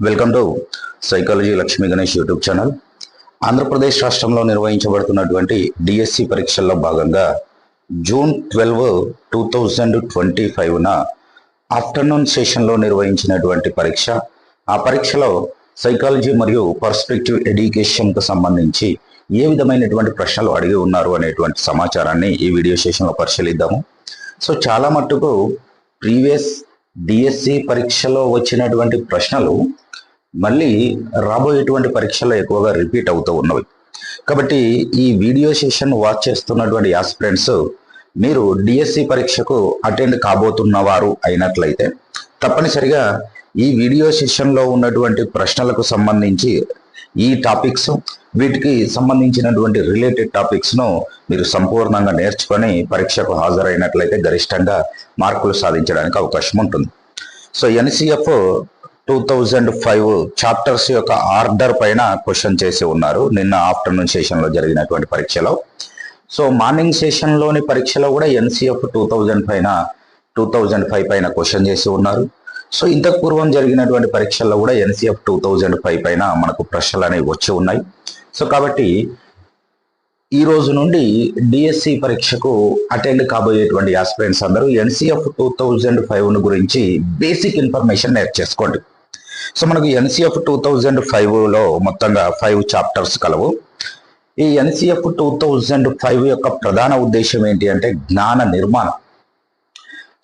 Welcome to psychology Lakshmi Ganesh YouTube channel. Andhra Pradesh రాష్ట్రంలో నిర్వహించబడుతున్నటువంటి DSC పరీక్షల్లో భాగంగా జూన్ 12, 2025న ఆఫ్టర్నూన్ సెషన్లో నిర్వహించినటువంటి పరీక్ష. ఆ పరీక్షలో సైకాలజీ మరియు పర్స్పెక్టివ్ ఎడ్యుకేషన్కు సంబంధించి ఏ విధమైనటువంటి ప్రశ్నలు అడిగి ఉన్నారు అనేటువంటి సమాచారాన్ని ఈ వీడియో సెషన్లో పరిశీలిద్దాము. సో చాలా మట్టుకు ప్రీవియస్ డిఎస్సి పరీక్షలో వచ్చినటువంటి ప్రశ్నలు మళ్ళీ రాబోయేటువంటి పరీక్షలో ఎక్కువగా రిపీట్ అవుతూ ఉన్నవి. కాబట్టి ఈ వీడియో సెషన్ వాచ్ చేస్తున్నటువంటి ఆస్పిరెంట్స్ మీరు డిఎస్సి పరీక్షకు అటెండ్ కాబోతున్నవారు అయినట్లయితే తప్పనిసరిగా ఈ వీడియో సెషన్లో ఉన్నటువంటి ప్రశ్నలకు సంబంధించి ఈ టాపిక్స్, వీటికి సంబంధించినటువంటి రిలేటెడ్ టాపిక్స్ను మీరు సంపూర్ణంగా నేర్చుకొని పరీక్షకు హాజరైనట్లయితే గరిష్టంగా మార్కులు సాధించడానికి అవకాశం ఉంటుంది. సో ఎన్సిఎఫ్ 2005 చాప్టర్స్ యొక్క ఆర్డర్ పైన క్వశ్చన్ చేసి ఉన్నారు నిన్న ఆఫ్టర్నూన్ సెషన్లో జరిగినటువంటి పరీక్షలో. సో మార్నింగ్ సెషన్లోని పరీక్షలో కూడా ఎన్సిఎఫ్ 2005 పైన క్వశ్చన్ చేసి ఉన్నారు. సో ఇంతకు పూర్వం జరిగినటువంటి పరీక్షల్లో కూడా ఎన్సిఎఫ్ 2005 పైన మనకు ప్రశ్నలు అనేవి వచ్చి ఉన్నాయి. సో కాబట్టి ఈ రోజు నుండి డిఎస్సి పరీక్షకు అటెండ్ కాబోయేటువంటి ఆస్పిరెంట్స్ అందరూ ఎన్సిఎఫ్ 2005 గురించి బేసిక్ ఇన్ఫర్మేషన్ నేర్చేసుకోండి. సో మనకు ఎన్సిఎఫ్ 2005లో మొత్తంగా 5 చాప్టర్స్ కలవు. ఈ ఎన్సిఎఫ్ 2005 యొక్క ప్రధాన ఉద్దేశం ఏంటి అంటే జ్ఞాన నిర్మాణం.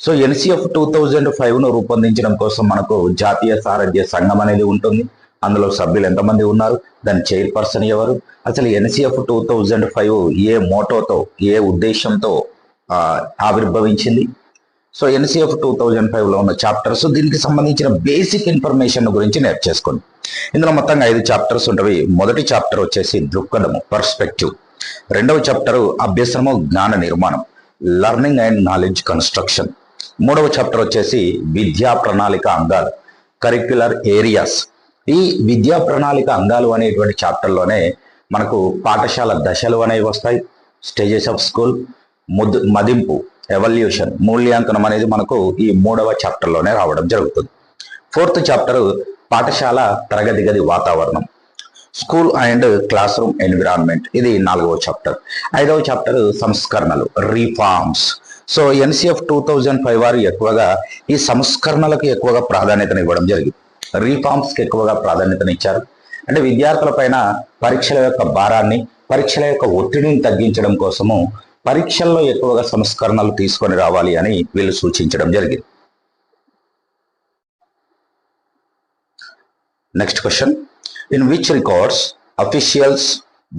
సో ఎన్సిఎఫ్ 2005ను రూపొందించడం కోసం మనకు జాతీయ సారథ్య సంఘం అనేది ఉంటుంది. అందులో సభ్యులు ఎంతమంది ఉన్నారు, దాని చైర్పర్సన్ ఎవరు, అసలు ఎన్సిఎఫ్ 2005 ఏ మోటోతో, ఏ ఉద్దేశంతో ఆవిర్భవించింది. సో ఎన్సిఎఫ్ 2005లో ఉన్న చాప్టర్స్, దీనికి సంబంధించిన బేసిక్ ఇన్ఫర్మేషన్ గురించి నేర్చేసుకోండి. ఇందులో మొత్తంగా 5 చాప్టర్స్ ఉంటాయి. మొదటి చాప్టర్ వచ్చేసి దృక్పథము, పర్స్పెక్టివ్. రెండవ చాప్టర్ అభ్యసనము, జ్ఞాన నిర్మాణం, లర్నింగ్ అండ్ నాలెడ్జ్ కన్స్ట్రక్షన్. మూడవ చాప్టర్ వచ్చేసి విద్యా ప్రణాళిక అంగాలు, కరిక్యులర్ ఏరియాస్. ఈ విద్యా ప్రణాళిక అంగాలు అనేటువంటి చాప్టర్లోనే మనకు పాఠశాల దశలు అనేవి వస్తాయి. స్టేజెస్ ఆఫ్ స్కూల్, మదింపు, ఎవల్యూషన్, మూల్యాంకనం అనేది మనకు ఈ 3వ చాప్టర్లోనే రావడం జరుగుతుంది. 4th చాప్టర్ పాఠశాల తరగతి గది వాతావరణం, school and class room environment. ఇది 4వ చాప్టర్. 5వ చాప్టర్ సంస్కరణలు, రీఫార్మ్స్. సో ఎన్సిఎఫ్ 2005 వారు ఎక్కువగా ఈ సంస్కరణలకు ఎక్కువగా ప్రాధాన్యతను ఇవ్వడం జరిగింది. రీఫార్మ్స్కి ఎక్కువగా ప్రాధాన్యతనిచ్చారు. అంటే విద్యార్థుల పైన పరీక్షల యొక్క భారాన్ని, పరీక్షల యొక్క ఒత్తిడిని తగ్గించడం కోసము పరీక్షల్లో ఎక్కువగా సంస్కరణలు తీసుకొని రావాలి అని వీళ్ళు సూచించడం జరిగింది. Next question, in which records officials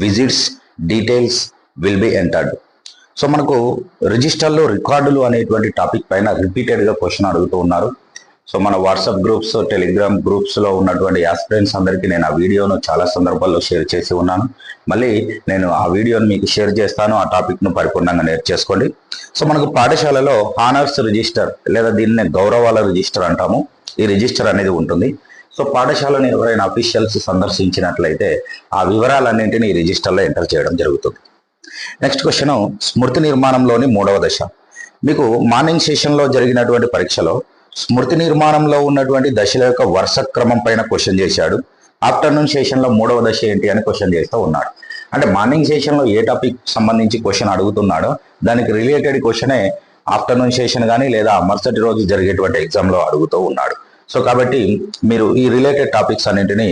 visits details will be entered. So మనకు రిజిస్టర్లో రికార్డులు అనేటువంటి టాపిక్ పైన రిపీటెడ్గా క్వశ్చన్ అడుగుతూ ఉన్నారు. సో మన వాట్సాప్ గ్రూప్స్, టెలిగ్రామ్ గ్రూప్స్లో ఉన్నటువంటి ఆస్పిరెంట్స్ అందరికీ నేను ఆ వీడియోను చాలా సందర్భాల్లో షేర్ చేసి ఉన్నాను. మళ్ళీ నేను ఆ వీడియోను మీకు షేర్ చేస్తాను. ఆ టాపిక్ను పరిపూర్ణంగా నేర్చేసుకోండి. సో మనకు పాఠశాలలో హానర్స్ రిజిస్టర్ లేదా దీన్నే గౌరవాల రిజిస్టర్ అంటాము. ఈ రిజిస్టర్ అనేది ఉంటుంది. సో పాఠశాలను ఎవరైనా అఫీషియల్స్ సందర్శించినట్లయితే ఆ వివరాలన్నింటినీ ఈ రిజిస్టర్లో ఎంటర్ చేయడం జరుగుతుంది. నెక్స్ట్ క్వశ్చన్, స్మృతి నిర్మాణంలోని 3వ దశ. మీకు మార్నింగ్ సెషన్లో జరిగినటువంటి పరీక్షలో స్మృతి నిర్మాణంలో ఉన్నటువంటి దశల యొక్క వరుస క్రమం పైన క్వశ్చన్ చేశాడు. ఆఫ్టర్నూన్ సెషన్లో 3వ దశ ఏంటి అని క్వశ్చన్ చేస్తూ ఉన్నాడు. అంటే మార్నింగ్ సెషన్లో ఏ టాపిక్ సంబంధించి క్వశ్చన్ అడుగుతున్నాడో దానికి రిలేటెడ్ క్వశ్చనే ఆఫ్టర్నూన్ సెషన్ కానీ లేదా మరుసటి రోజు జరిగేటువంటి ఎగ్జామ్లో అడుగుతూ ఉన్నాడు. సో కాబట్టి మీరు ఈ రిలేటెడ్ టాపిక్స్ అన్నింటినీ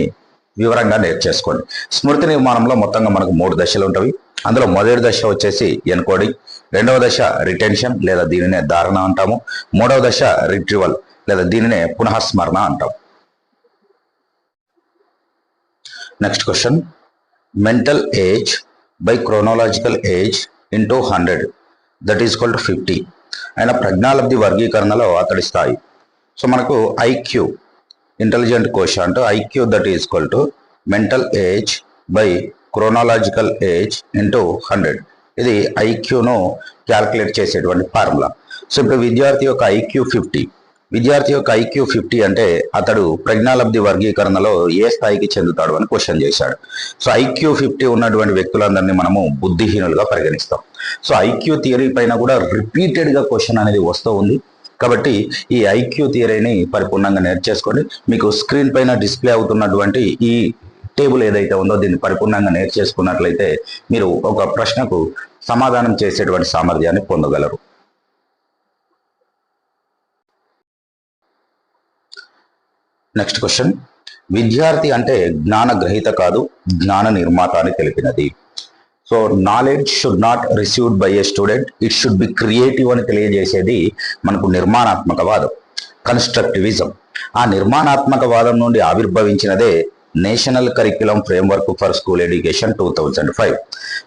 వివరంగా నేర్చేసుకోండి. స్మృతి నిర్మాణంలో మొత్తంగా మనకు 3 దశలు ఉంటాయి. అందులో మొదటి దశ వచ్చేసి ఎన్కోడింగ్, రెండవ దశ రిటెన్షన్ లేదా దీనినే ధారణ అంటాము, 3వ దశ రిట్రీవల్ లేదా దీనినే పునఃస్మరణ అంటాం. Next question, mental age by chronological age into 100 that is equal to 50 అయిన ప్రజ్ఞాలబ్ధి వర్గీకరణలో అతడి స్థాయి. సో మనకు IQ, intelligent quotient, IQ that is equal to mental age by chronological age into 100. ఇది ఐక్యూను క్యాల్కులేట్ చేసేటువంటి ఫార్ములా. సో ఇప్పుడు విద్యార్థి యొక్క ఐక్యూ 50. విద్యార్థి యొక్క ఐక్యూ 50 అంటే అతడు ప్రజ్ఞాలబ్ధి వర్గీకరణలో ఏ స్థాయికి చెందుతాడు అని క్వశ్చన్ చేశాడు. సో ఐక్యూ 50 ఉన్నటువంటి వ్యక్తులందరినీ మనము బుద్ధిహీనులుగా పరిగణిస్తాం. సో ఐక్యూ థియరీ పైన కూడా రిపీటెడ్గా క్వశ్చన్ అనేది వస్తూ ఉంది. కాబట్టి ఈ ఐక్యూ థియరీని పరిపూర్ణంగా నేర్చేసుకోండి. మీకు స్క్రీన్ పైన డిస్ప్లే అవుతున్నటువంటి ఈ టేబుల్ ఏదైతే ఉందో దీన్ని పరిపూర్ణంగా నేర్చేసుకున్నట్లయితే మీరు ఒక ప్రశ్నకు సమాధానం చేసేటువంటి సామర్థ్యాన్ని పొందగలరు. నెక్స్ట్ క్వశ్చన్, విద్యార్థి అంటే జ్ఞాన గ్రహీత కాదు, జ్ఞాన నిర్మాత అని తెలిపినది. So knowledge should not received by a student, it should be creative అని తెలియజేసేది మనకు నిర్మాణాత్మకవాదం, కన్స్ట్రక్టివిజం. ఆ నిర్మాణాత్మకవాదం నుండి ఆవిర్భవించినదే national curriculum framework for school education 2005.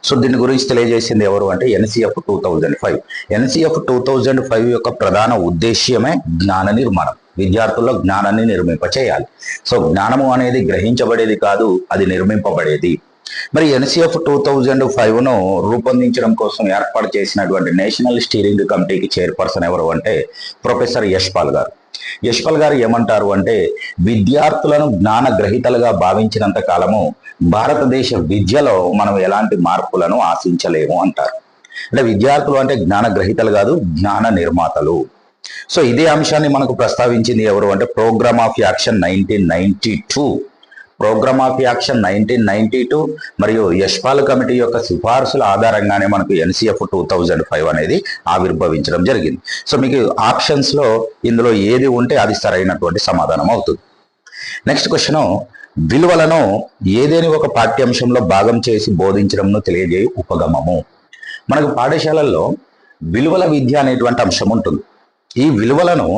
So దీని గురించి తెలియజేసింది ఎవరు అంటే NCF 2005. NCF 2005 యొక్క ప్రధాన ఉద్దేశ్యమే జ్ఞాన నిర్మాణం, విద్యార్థుల్లో జ్ఞానాన్ని నిర్మింపచేయాలి. సో జ్ఞానము అనేది గ్రహించబడేది కాదు, అది నిర్మింపబడేది. మరి NCF 2005ను రూపొందించడం కోసం ఏర్పాటు చేసినటువంటి నేషనల్ స్టీరింగ్ కమిటీకి చైర్పర్సన్ ఎవరు అంటే ప్రొఫెసర్ యశ్పాల్ గారు. యశ్పాల్ గారు ఏమంటారు అంటే, విద్యార్థులను జ్ఞాన గ్రహీతలుగా భావించినంత కాలము భారతదేశ విద్యలో మనం ఎలాంటి మార్పులను ఆశించలేము అంటారు. అంటే విద్యార్థులు అంటే జ్ఞాన గ్రహీతలు కాదు, జ్ఞాన నిర్మాతలు. సో ఇదే అంశాన్ని మనకు ప్రస్తావించింది ఎవరు అంటే programme of action 1992. Programme of action 1992 మరియు యశ్పాల్ కమిటీ యొక్క సిఫార్సుల ఆధారంగానే మనకు NCF 2005 అనేది ఆవిర్భవించడం జరిగింది. సో మీకు ఆప్షన్స్ లో ఇందులో ఏది ఉంటే అది సరైనటువంటి సమాధానం అవుతుంది. నెక్స్ట్ క్వశ్చన్, విలువలను ఏదేని ఒక పాఠ్యాంశంలో భాగం చేసి బోధించడంను తెలియజేయు ఉపగమము. మనకు పాఠశాలల్లో విలువల విద్య అనేటువంటి అంశం ఉంటుంది. ఈ విలువలను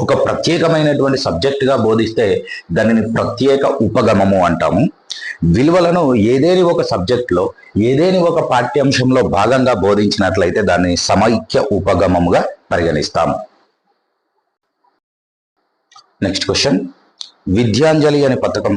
ఒక ప్రత్యేకమైనటువంటి సబ్జెక్టుగా బోధిస్తే దానిని ప్రత్యేక ఉపగమము అంటాము. విలువలను ఏదేని ఒక సబ్జెక్టులో ఏదేని ఒక పాఠ్యాంశంలో భాగంగా బోధించినట్లయితే దాన్ని సమైక్య ఉపగమముగా పరిగణిస్తాము. నెక్స్ట్ క్వశ్చన్, విద్యాంజలి అనే పథకం